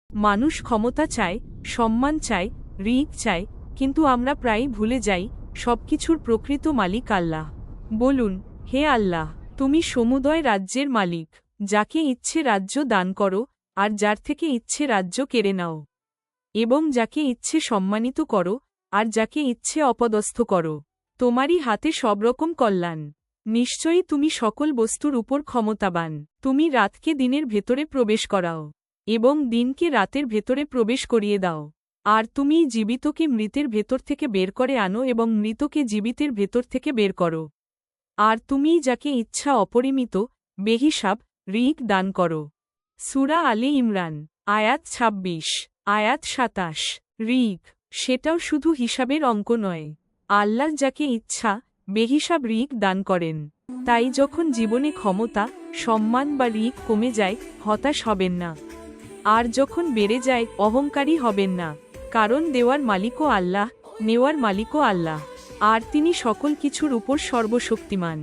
মানুষ ক্ষমতা চায়, সম্মান চায়, ঋণ চায়, কিন্তু আমরা প্রায়ই ভুলে যাই সবকিছুর প্রকৃত মালিক আল্লাহ। বলুন, হে আল্লাহ, তুমি সমুদয় রাজ্যের মালিক, যাকে ইচ্ছে রাজ্য দান করো আর যার থেকে ইচ্ছে রাজ্য কেড়ে নাও, এবং যাকে ইচ্ছে সম্মানিত করো আর যাকে ইচ্ছে অপদস্থ করো। তোমারই হাতে সব রকম কল্যাণ। নিশ্চয়ই তুমি সকল বস্তুর উপর ক্ষমতাবান। তুমি রাতকে দিনের ভেতরে প্রবেশ করাও এবং দিনকে রাতের ভেতরে প্রবেশ করিয়ে দাও। আর তুমি জীবিতকে মৃতের ভেতর থেকে বের করে আনো এবং মৃতকে জীবিতের ভেতর থেকে বের করো। আর তুমি যাকে ইচ্ছা অপরিমিত বেহিসাব রিক দান করো। সূরা আলে ইমরান আয়াত ২৬, আয়াত ২৭। রিক, সেটাও শুধু হিসাবের অঙ্ক নয়। আল্লাহ যাকে ইচ্ছা বেহিসাব রিক দান করেন। তাই যখন জীবনে ক্ষমতা, সম্মান বা রিক কমে যায়, হতাশ হবেন না। আর যখন বেড়ে যায়, অহংকারী হবেন না। কারণ দেওয়ার মালিকও আল্লাহ, নেওয়ার মালিকও আল্লাহ, আর তিনি সকল কিছুর উপর সর্বশক্তিমান।